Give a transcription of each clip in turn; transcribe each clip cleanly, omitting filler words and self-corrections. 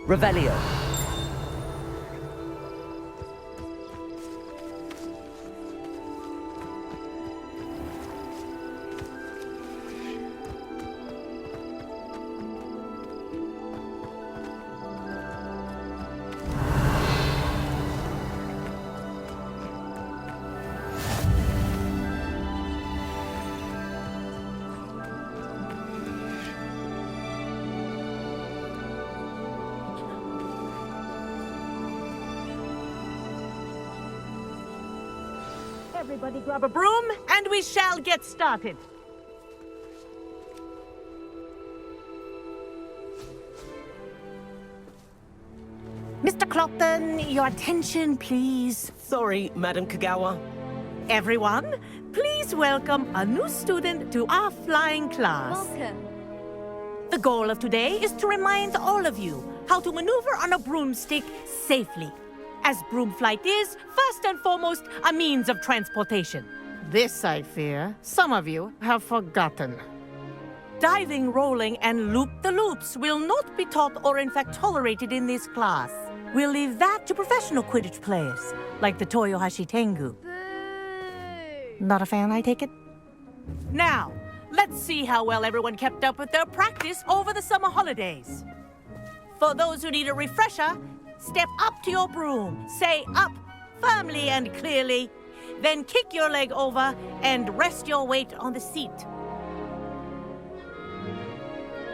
Revelio. Everybody grab a broom, and we shall get started. Mr. Clopton, your attention, please. Sorry, Madam Kagawa. Everyone, please welcome a new student to our flying class. Welcome. The goal of today is to remind all of you how to maneuver on a broomstick safely, as broom flight is, first and foremost, a means of transportation. This, I fear, some of you have forgotten. Diving, rolling, and loop-the-loops will not be taught or in fact tolerated in this class. We'll leave that to professional Quidditch players, like the Toyohashi Tengu. Boo! Not a fan, I take it? Now, let's see how well everyone kept up with their practice over the summer holidays. For those who need a refresher, step up to your broom, say up firmly and clearly, then kick your leg over and rest your weight on the seat.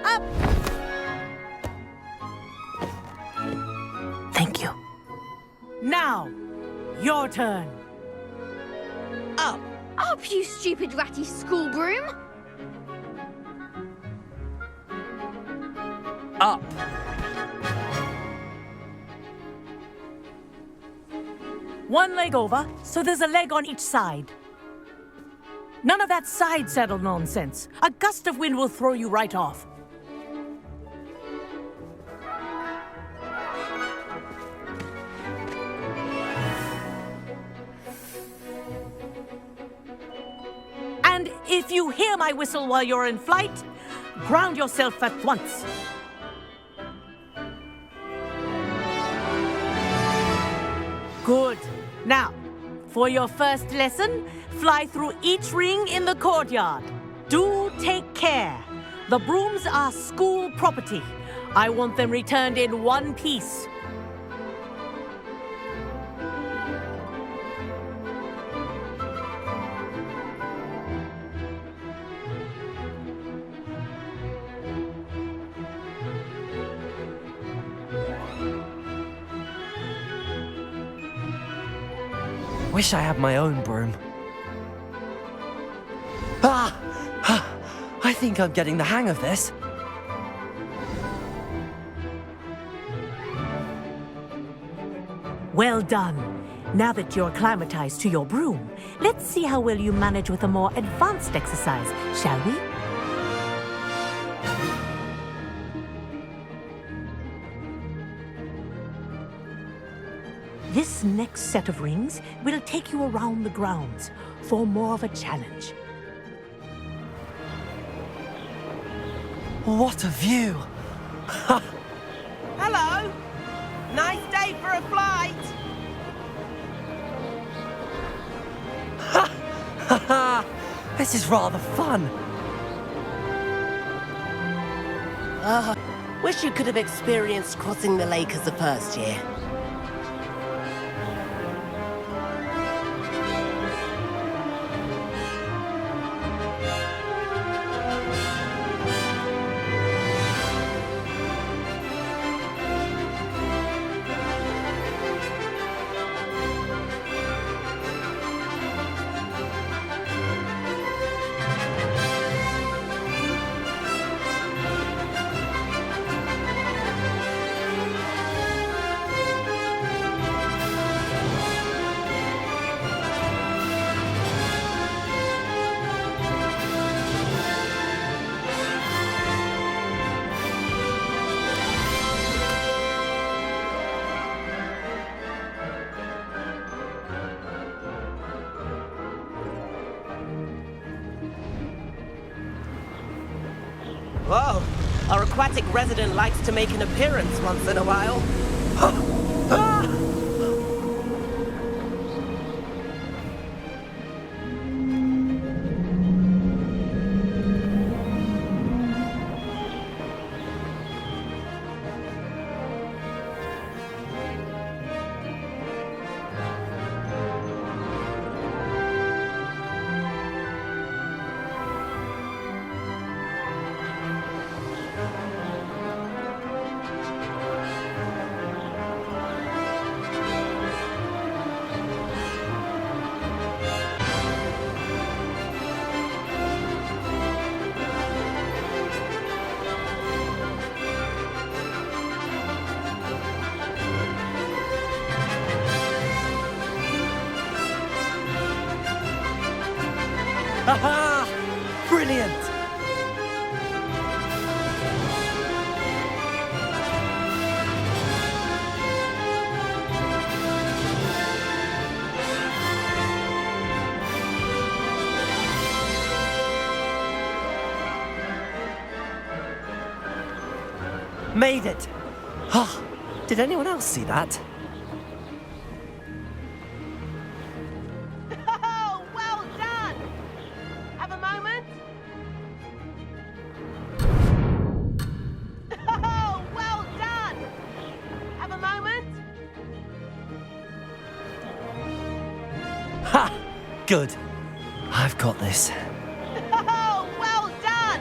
Up! Thank you. Now, your turn. Up. Up, you stupid ratty school broom! Up. One leg over, so there's a leg on each side. None of that side saddle nonsense. A gust of wind will throw you right off. And if you hear my whistle while you're in flight, ground yourself at once. Good. Now, for your first lesson, fly through each ring in the courtyard. Do take care. The brooms are school property. I want them returned in one piece. Wish I had my own broom. I think I'm getting the hang of this. Well done. Now that you're acclimatized to your broom, let's see how well you manage with a more advanced exercise, shall we? This next set of rings will take you around the grounds for more of a challenge. What a view! Hello. Nice day for a flight. This is rather fun. Wish you could have experienced crossing the lake as the first year. Whoa, Our aquatic resident likes to make an appearance once in a while. Haha! Brilliant! Made it! Oh, did anyone else see that? Oh, well done! Have a moment? Oh, well done! Have a moment? Ha! Good. I've got this. Oh, well done!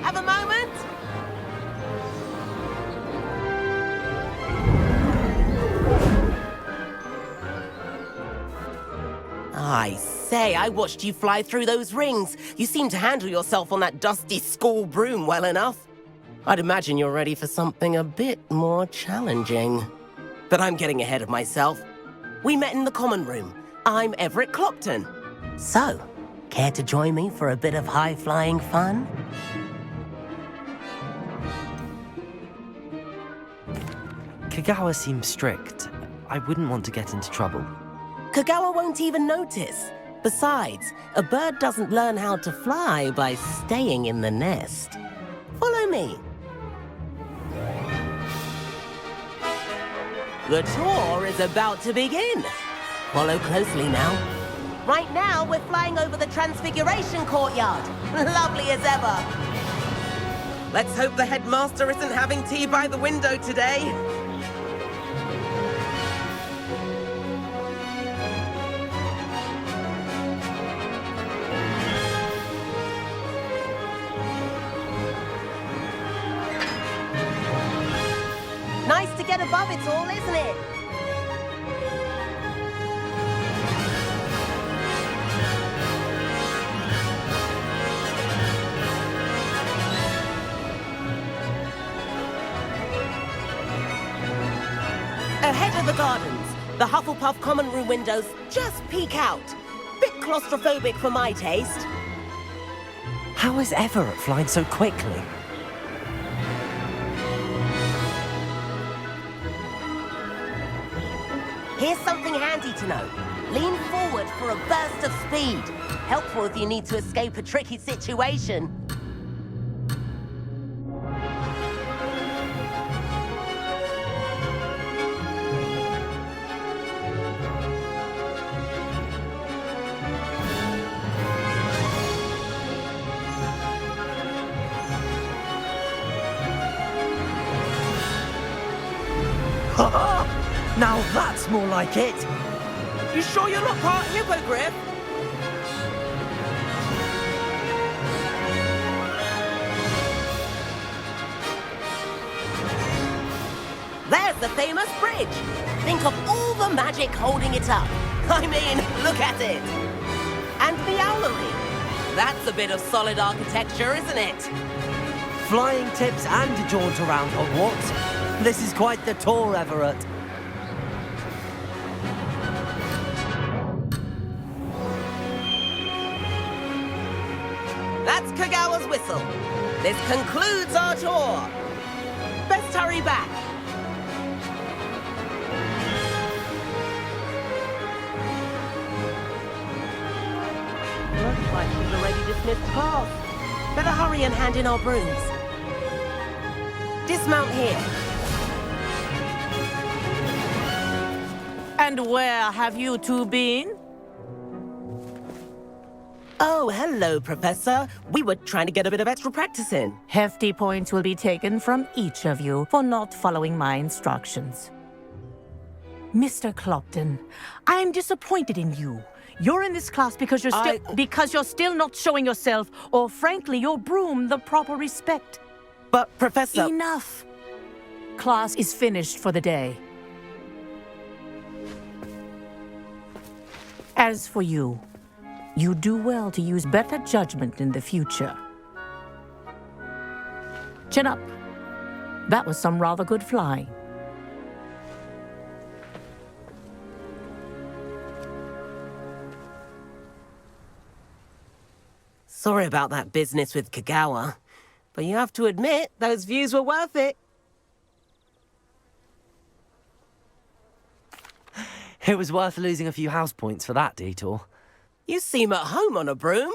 Have a moment? I say, I watched you fly through those rings. You seem to handle yourself on that dusty school broom well enough. I'd imagine you're ready for something a bit more challenging. But I'm getting ahead of myself. We met in the common room. I'm Everett Clopton. So, care to join me for a bit of high-flying fun? Kagawa seems strict. I wouldn't want to get into trouble. Kagawa won't even notice. Besides, a bird doesn't learn how to fly by staying in the nest. Follow me. The tour is about to begin. Follow closely now. Right now, we're flying over the Transfiguration Courtyard. Lovely as ever. Let's hope the headmaster isn't having tea by the window today. Nice to get above it all, isn't it? Ahead of the gardens, the Hufflepuff common room windows just peek out. Bit claustrophobic for my taste. How is Everett flying so quickly? Here's something handy to know. Lean forward for a burst of speed. Helpful if you need to escape a tricky situation. Now that's more like it! You sure you're not part hippogriff? There's the famous bridge. Think of all the magic holding it up. I mean, look at it. And the owlery. That's a bit of solid architecture, isn't it? Flying tips and a jaunt around Hogwarts. This is quite the tour, Everett. That's Kagawa's whistle. This concludes our tour. Best hurry back. Looks like she's already dismissed class. Better hurry and hand in our brooms. Dismount here. And where have you two been? Oh, hello, Professor. We were trying to get a bit of extra practice in. Hefty points will be taken from each of you for not following my instructions. Mr. Clopton, I am disappointed in you. You're in this class because you're still not showing yourself, or frankly, your broom the proper respect. But, Professor... Enough. Class is finished for the day. As for you, you do well to use better judgment in the future. Chin up. That was some rather good flying. Sorry about that business with Kagawa, but you have to admit, those views were worth it. It was worth losing a few house points for that detour. You seem at home on a broom.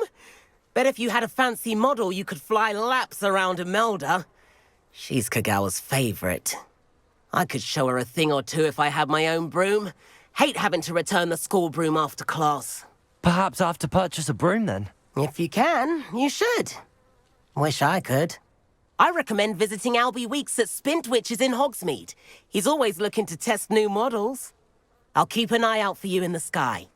Bet if you had a fancy model, you could fly laps around Imelda. She's Kagawa's favorite. I could show her a thing or two if I had my own broom. Hate having to return the school broom after class. Perhaps I have to purchase a broom then. If you can, you should. Wish I could. I recommend visiting Albie Weeks at Spint Witches in Hogsmeade. He's always looking to test new models. I'll keep an eye out for you in the sky.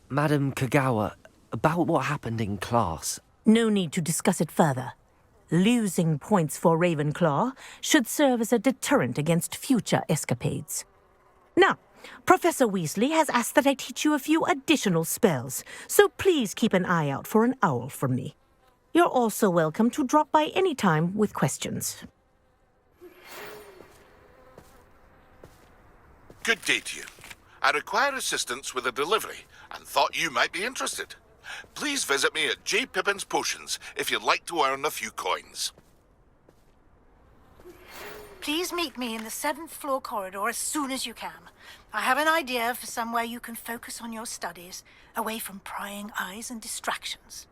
Madam Kagawa, about what happened in class. No need to discuss it further. Losing points for Ravenclaw should serve as a deterrent against future escapades. Now, Professor Weasley has asked that I teach you a few additional spells, so please keep an eye out for an owl from me. You're also welcome to drop by any time with questions. Good day to you. I require assistance with a delivery and thought you might be interested. Please visit me at J. Pippin's Potions if you'd like to earn a few coins. Please meet me in the 7th floor corridor as soon as you can. I have an idea for somewhere you can focus on your studies, away from prying eyes and distractions.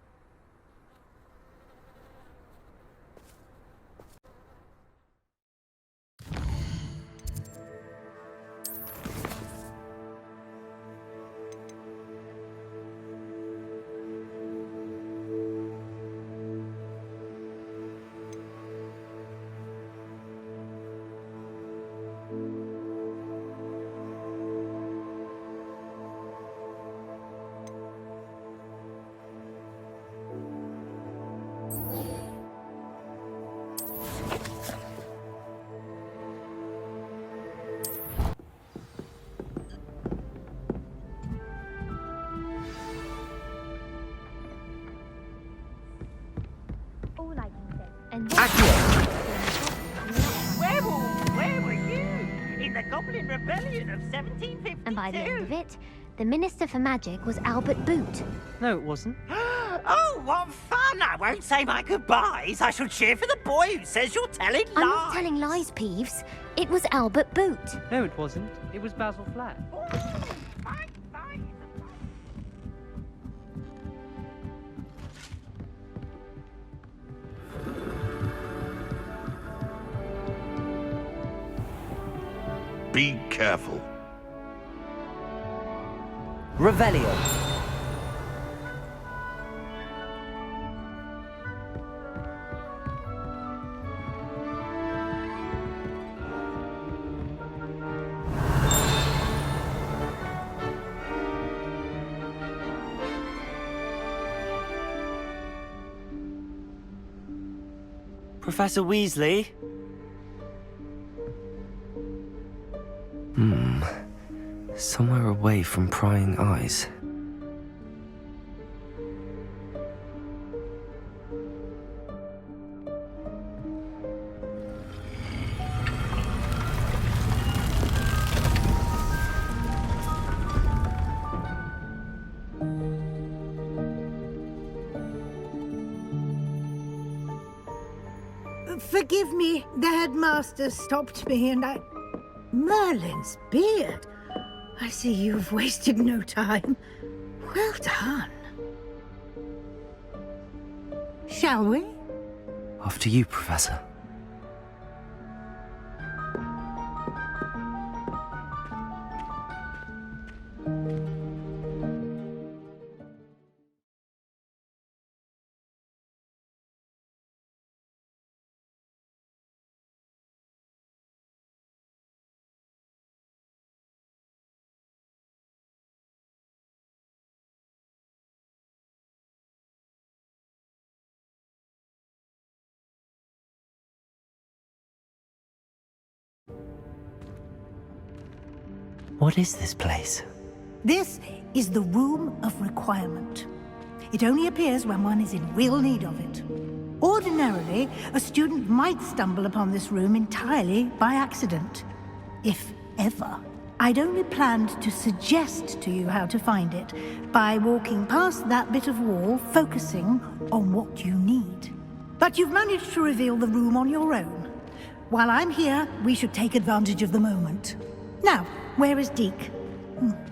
Where were you? In the Goblin Rebellion of 1752? And by the end of it, the Minister for Magic was Albert Boot. No, it wasn't. Oh, what fun! I won't say my goodbyes. I shall cheer for the boy who says you're telling lies. I'm not telling lies, Peeves. It was Albert Boot. No, it wasn't. It was Basil Flat. Fine. Be careful. Revelio. Professor Weasley? Somewhere away from prying eyes. Forgive me, the headmaster stopped me and I... Merlin's beard. I see you've wasted no time. Well done. Shall we? After you, Professor. What is this place? This is the Room of Requirement. It only appears when one is in real need of it. Ordinarily, a student might stumble upon this room entirely by accident. If ever. I'd only planned to suggest to you how to find it by walking past that bit of wall, focusing on what you need. But you've managed to reveal the room on your own. While I'm here, we should take advantage of the moment. Now, where is Deke?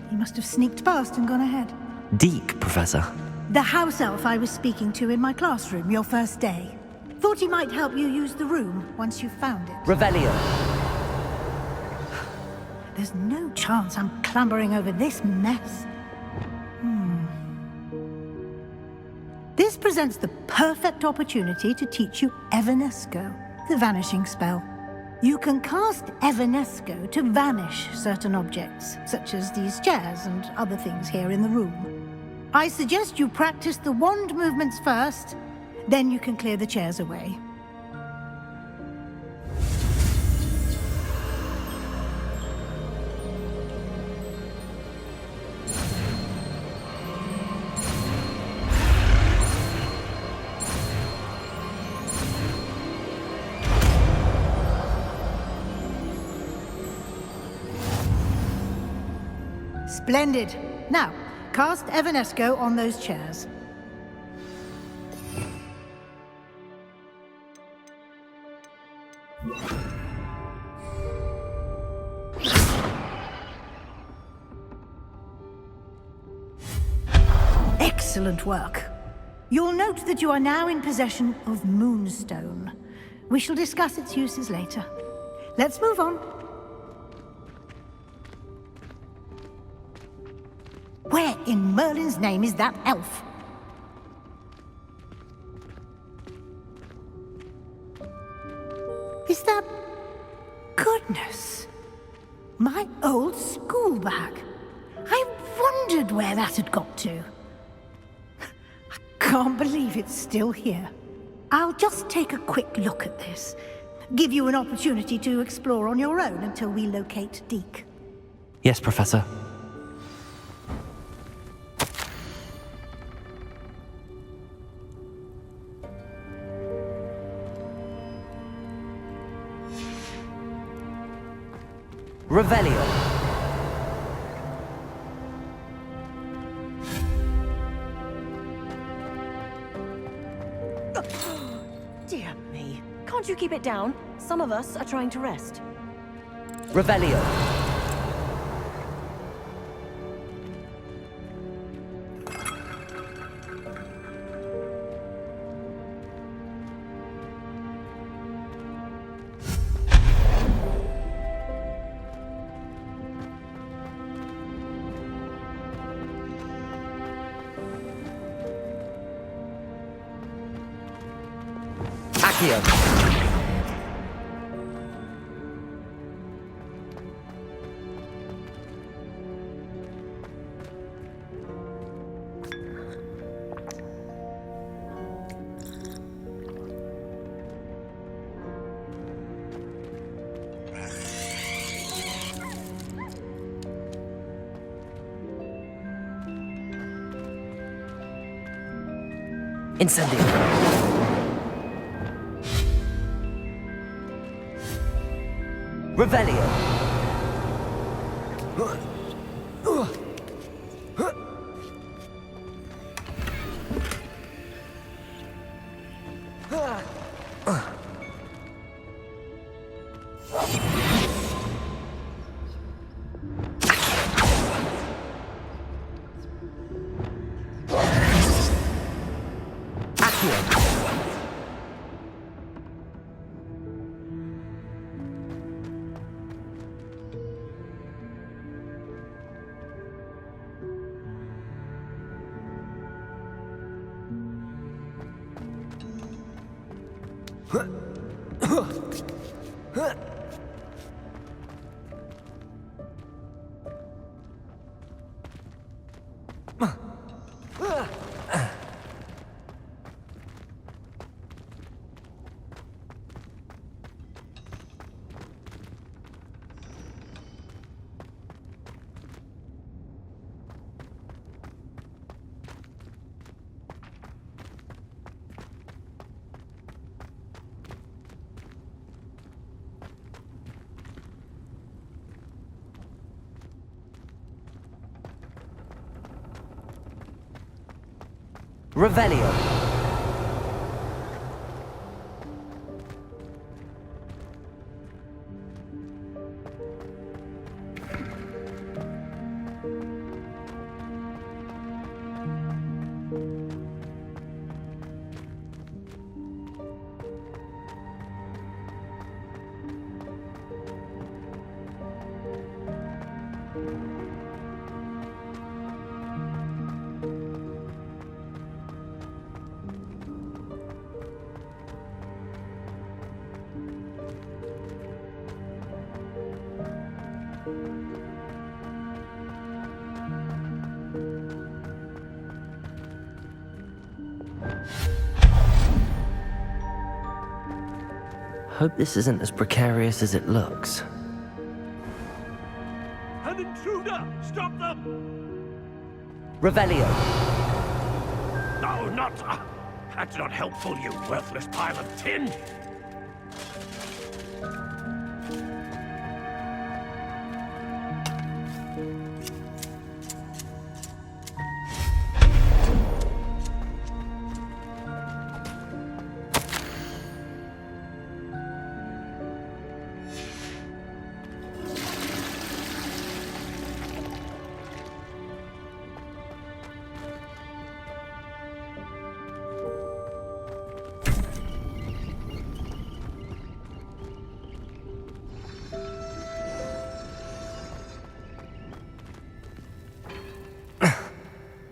He must have sneaked past and gone ahead. Deke, Professor. The house elf I was speaking to in my classroom your first day. Thought he might help you use the room once you found it. Revelio. There's no chance I'm clambering over this mess. This presents the perfect opportunity to teach you Evanesco, the vanishing spell. You can cast Evanesco to vanish certain objects, such as these chairs and other things here in the room. I suggest you practice the wand movements first, then you can clear the chairs away. Splendid. Now, cast Evanesco on those chairs. Excellent work. You'll note that you are now in possession of Moonstone. We shall discuss its uses later. Let's move on. Where in Merlin's name is that elf? Is that... Goodness! My old school bag. I wondered where that had got to. I can't believe it's still here. I'll just take a quick look at this. Give you an opportunity to explore on your own until we locate Deke. Yes, Professor. Revelio. Dear me. Can't you keep it down? Some of us are trying to rest. Revelio. Accio. Incendio. Revelio. Revelio. Hope this isn't as precarious as it looks. An intruder! Stop them! Revelio. No, not... that's not helpful, you worthless pile of tin!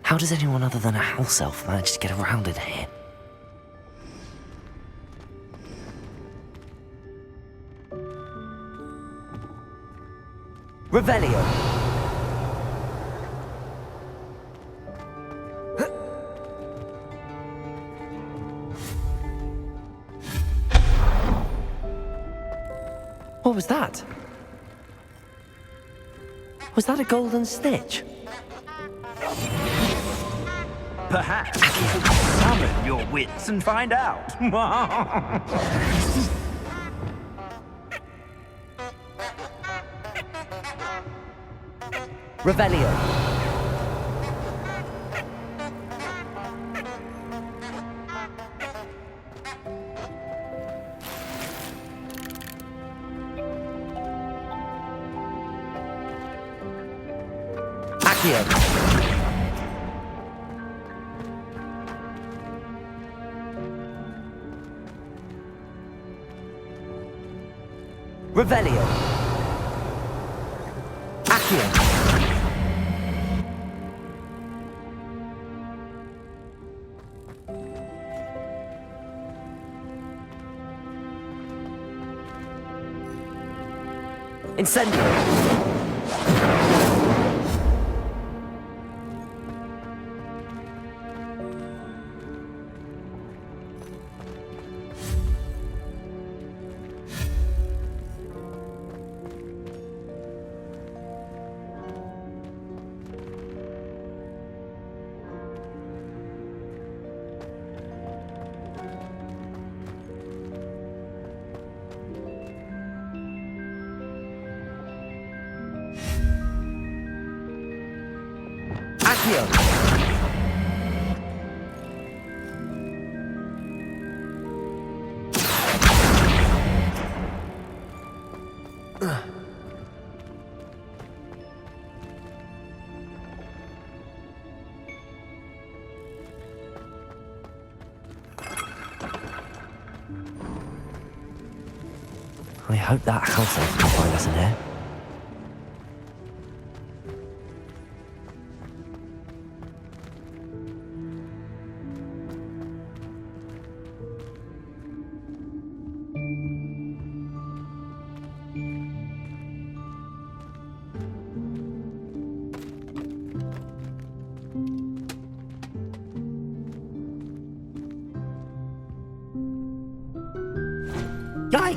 How does anyone other than a house elf manage to get around in here? Revelio. What was that? Was that a golden snitch? Perhaps you should summon your wits and find out. Revelio. Accio. Revelio. Accio. Incendio. Accio. I hope that house elf can find us in there.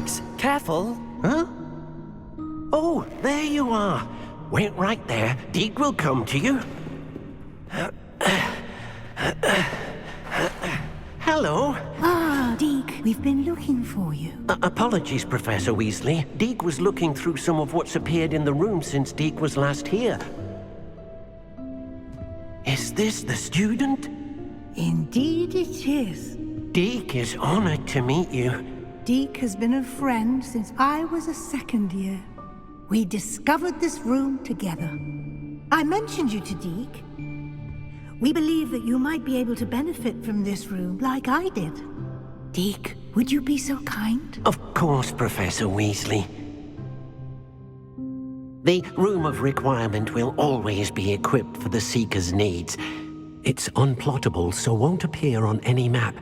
spikes. Careful. Huh? Oh, there you are. Wait right there. Deke will come to you. Hello. Ah, Deke, we've been looking for you. Apologies, Professor Weasley. Deke was looking through some of what's appeared in the room since Deke was last here. Is this the student? Indeed it is. Deke is honored to meet you. Deke has been a friend since I was a second year. We discovered this room together. I mentioned you to Deke. We believe that you might be able to benefit from this room like I did. Deke, would you be so kind? Of course, Professor Weasley. The Room of Requirement will always be equipped for the Seeker's needs. It's unplottable, so won't appear on any map.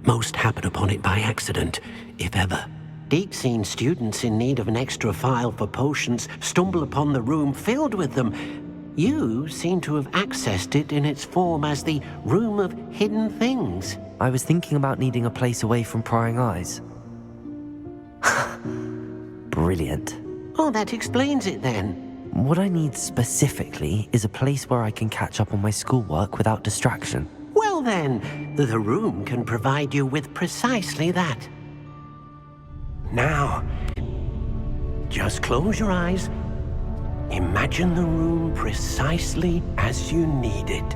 Most happen upon it by accident, if ever. Deke's seen students in need of an extra file for potions stumble upon the room filled with them. You seem to have accessed it in its form as the Room of Hidden Things. I was thinking about needing a place away from prying eyes. Brilliant. Oh, that explains it then. What I need specifically is a place where I can catch up on my schoolwork without distraction. Well then, the room can provide you with precisely that. Now, just close your eyes. Imagine the room precisely as you need it.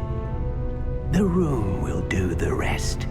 The room will do the rest.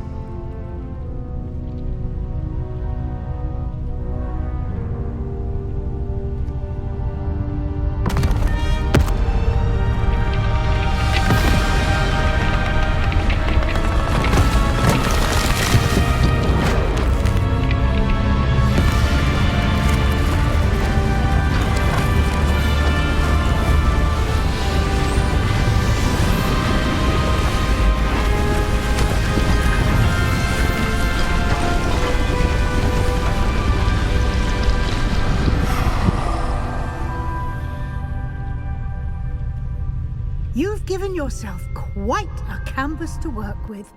You've given yourself quite a canvas to work with.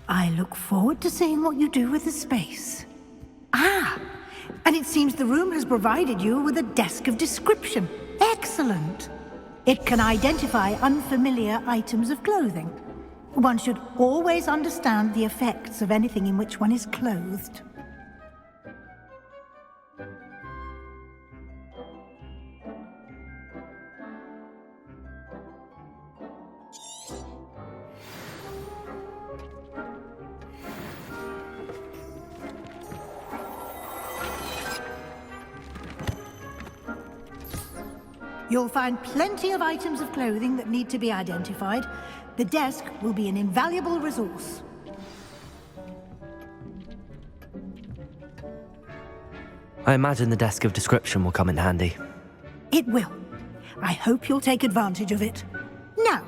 I look forward to seeing what you do with the space. Ah, and it seems the room has provided you with a desk of description. Excellent. It can identify unfamiliar items of clothing. One should always understand the effects of anything in which one is clothed. You'll find plenty of items of clothing that need to be identified. The desk will be an invaluable resource. I imagine the desk of description will come in handy. It will. I hope you'll take advantage of it. Now,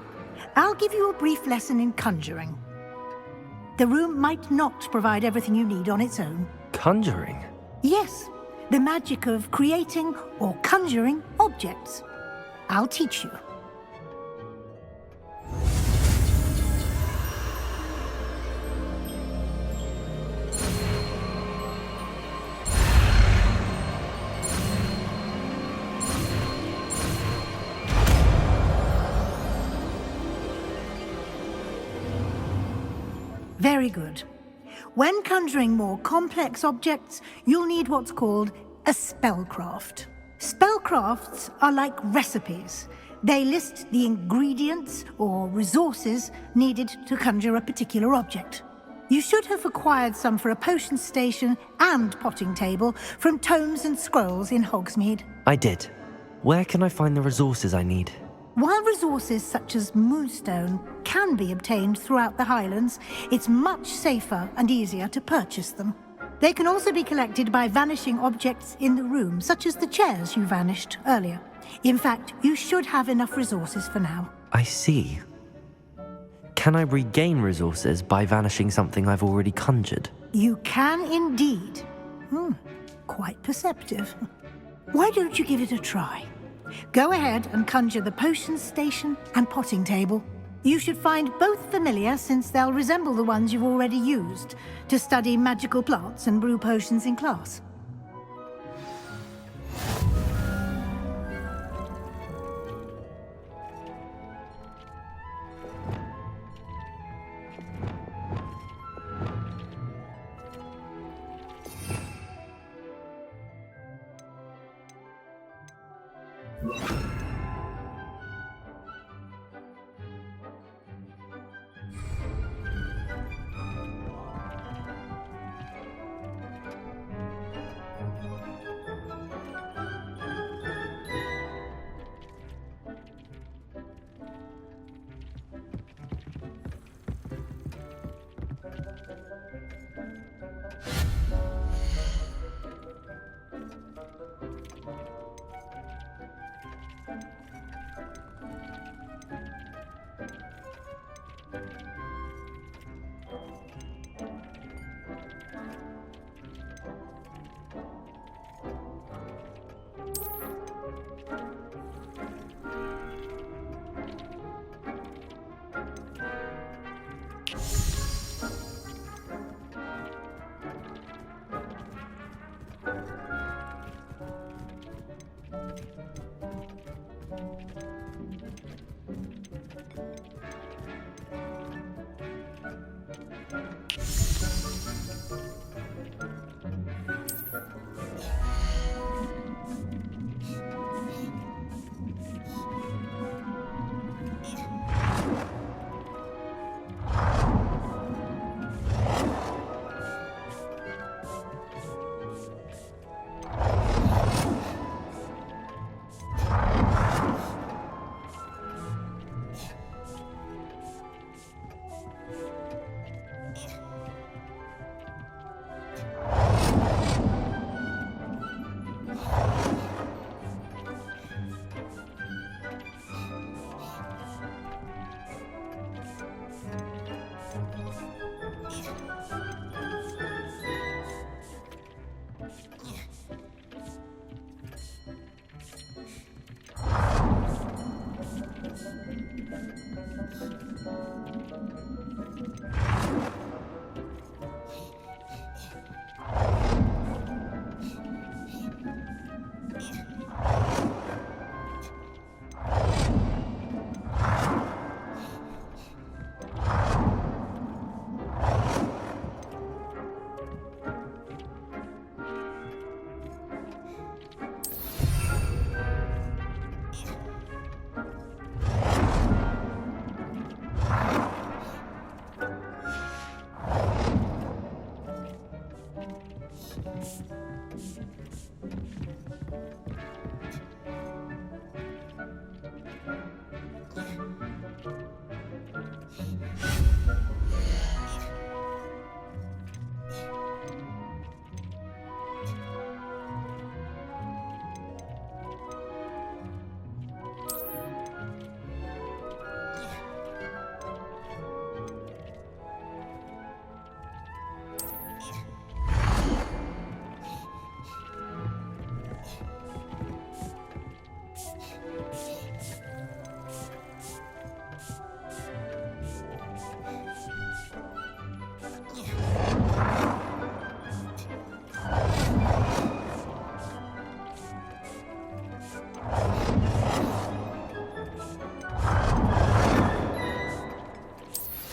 I'll give you a brief lesson in conjuring. The room might not provide everything you need on its own. Conjuring? Yes, the magic of creating or conjuring objects. I'll teach you. Very good. When conjuring more complex objects, you'll need what's called a spellcraft. Spellcrafts are like recipes. They list the ingredients or resources needed to conjure a particular object. You should have acquired some for a potion station and potting table from tomes and scrolls in Hogsmeade. I did. Where can I find the resources I need? While resources such as moonstone can be obtained throughout the Highlands, it's much safer and easier to purchase them. They can also be collected by vanishing objects in the room, such as the chairs you vanished earlier. In fact, you should have enough resources for now. I see. Can I regain resources by vanishing something I've already conjured? You can indeed. Quite perceptive. Why don't you give it a try? Go ahead and conjure the potion station and potting table. You should find both familiar, since they'll resemble the ones you've already used to study magical plants and brew potions in class.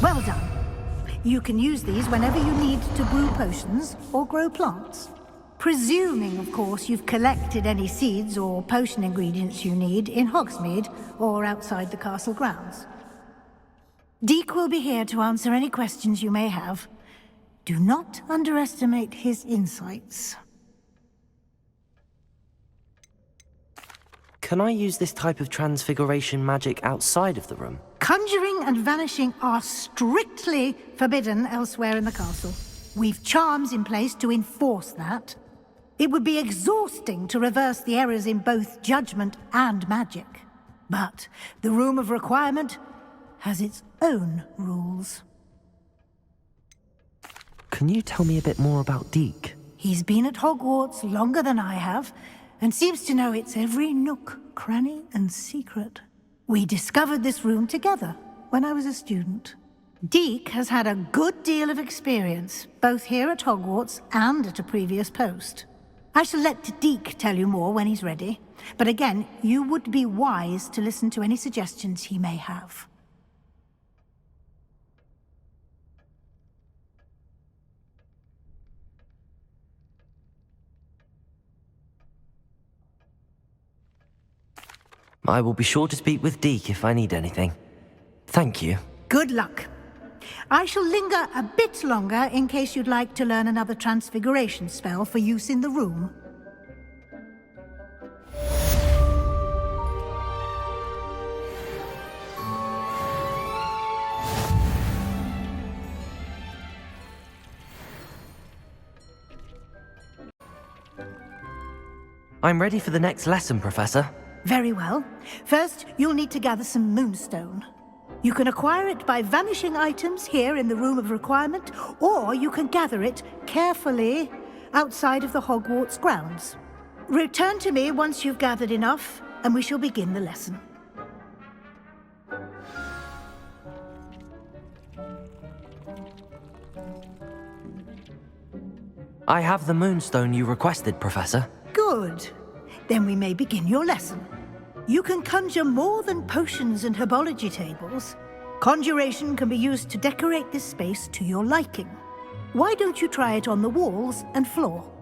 Well done. You can use these whenever you need to brew potions or grow plants. Presuming, of course, you've collected any seeds or potion ingredients you need in Hogsmeade or outside the castle grounds. Deke will be here to answer any questions you may have. Do not underestimate his insights. Can I use this type of transfiguration magic outside of the room? Conjuring and vanishing are strictly forbidden elsewhere in the castle. We've charms in place to enforce that. It would be exhausting to reverse the errors in both judgment and magic. But the Room of Requirement has its own rules. Can you tell me a bit more about Deke? He's been at Hogwarts longer than I have, and seems to know its every nook, cranny, and secret. We discovered this room together when I was a student. Deke has had a good deal of experience, both here at Hogwarts and at a previous post. I shall let Deke tell you more when he's ready, but again, you would be wise to listen to any suggestions he may have. I will be sure to speak with Deke if I need anything. Thank you. Good luck. I shall linger a bit longer in case you'd like to learn another transfiguration spell for use in the room. I'm ready for the next lesson, Professor. Very well. First, you'll need to gather some moonstone. You can acquire it by vanishing items here in the Room of Requirement, or you can gather it carefully outside of the Hogwarts grounds. Return to me once you've gathered enough, and we shall begin the lesson. I have the moonstone you requested, Professor. Good. Then we may begin your lesson. You can conjure more than potions and herbology tables. Conjuration can be used to decorate this space to your liking. Why don't you try it on the walls and floor?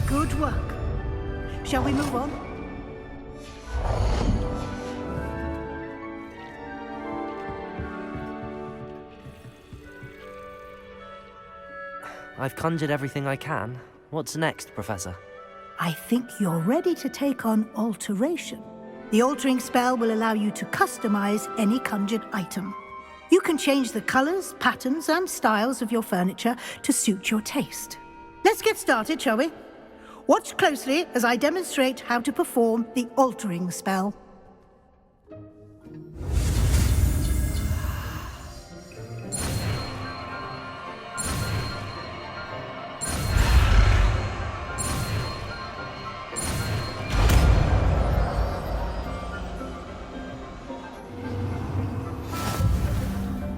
Good work. Shall we move on? I've conjured everything I can. What's next, Professor? I think you're ready to take on alteration. The altering spell will allow you to customize any conjured item. You can change the colors, patterns, and styles of your furniture to suit your taste. Let's get started, shall we? Watch closely as I demonstrate how to perform the altering spell.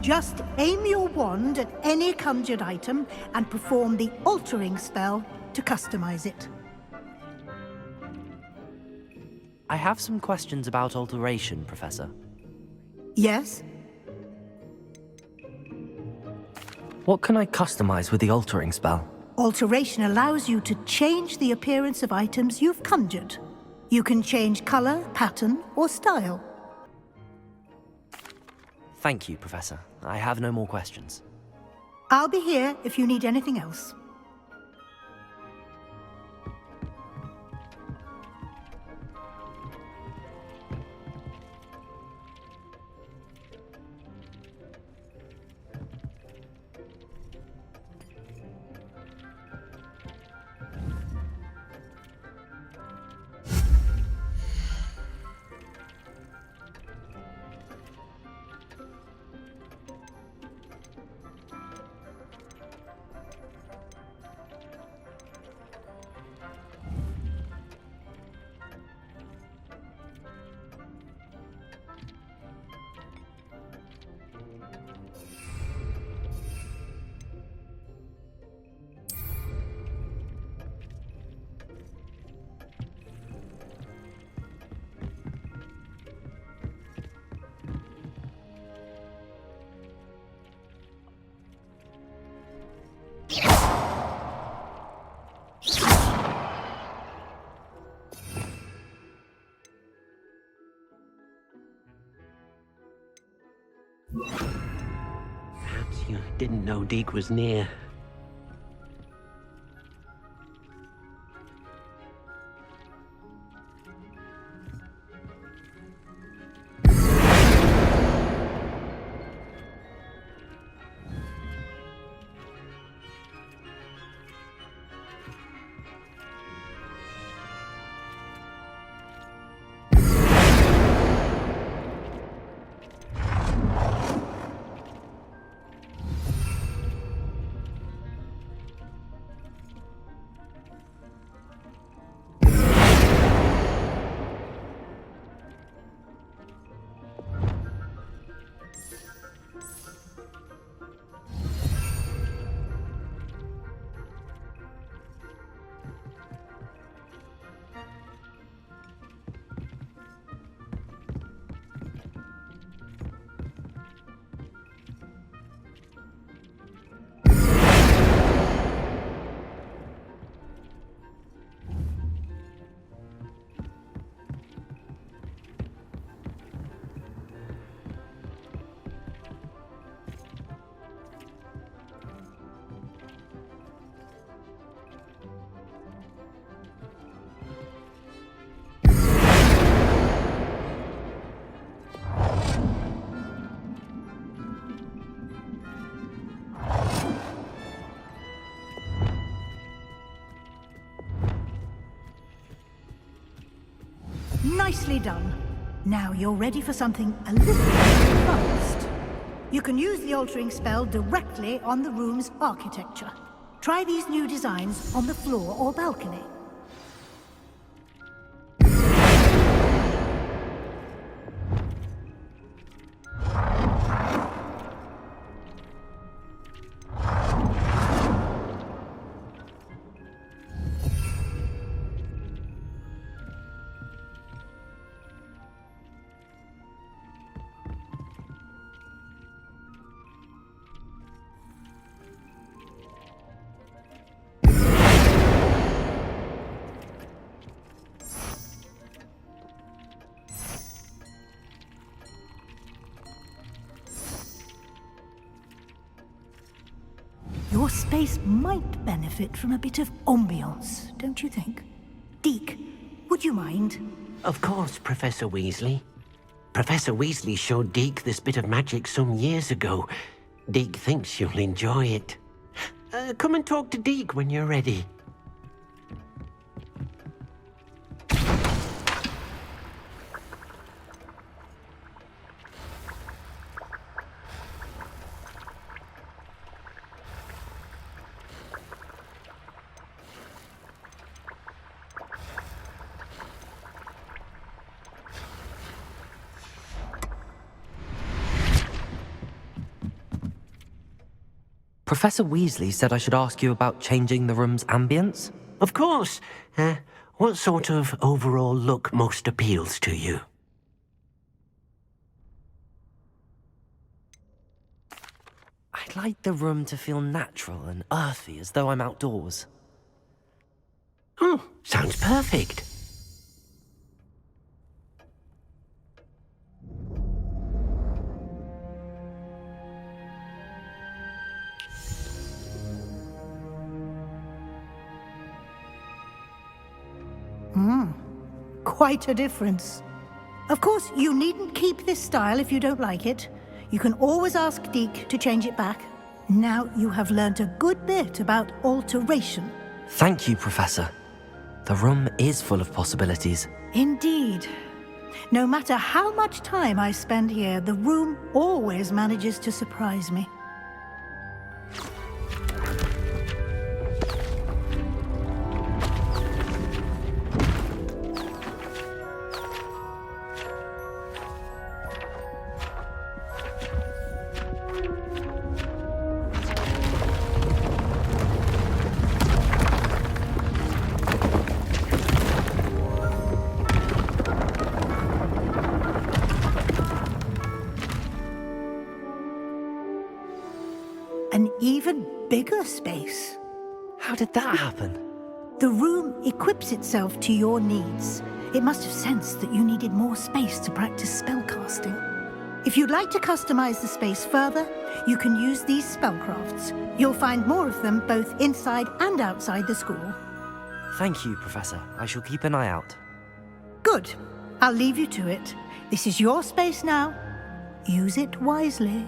Just aim your wand at any conjured item and perform the altering spell to customize it. I have some questions about alteration, Professor. Yes? What can I customize with the altering spell? Alteration allows you to change the appearance of items you've conjured. You can change color, pattern, or style. Thank you, Professor. I have no more questions. I'll be here if you need anything else. Perhaps you didn't know Deke was near. Nicely done. Now you're ready for something a little more advanced. You can use the altering spell directly on the room's architecture. Try these new designs on the floor or balcony. Your space might benefit from a bit of ambiance, don't you think? Deke, would you mind? Of course, Professor Weasley. Professor Weasley showed Deke this bit of magic some years ago. Deke thinks you'll enjoy it. Come and talk to Deke when you're ready. Professor Weasley said I should ask you about changing the room's ambience? Of course. What sort of overall look most appeals to you? I'd like the room to feel natural and earthy, as though I'm outdoors. Oh, sounds perfect. Quite a difference. Of course, you needn't keep this style if you don't like it. You can always ask Deke to change it back. Now you have learnt a good bit about alteration. Thank you, Professor. The room is full of possibilities. Indeed. No matter how much time I spend here, the room always manages to surprise me. An even bigger space. How did that happen? The room equips itself to your needs. It must have sensed that you needed more space to practice spellcasting. If you'd like to customize the space further, you can use these spellcrafts. You'll find more of them both inside and outside the school. Thank you, Professor. I shall keep an eye out. Good. I'll leave you to it. This is your space now. Use it wisely.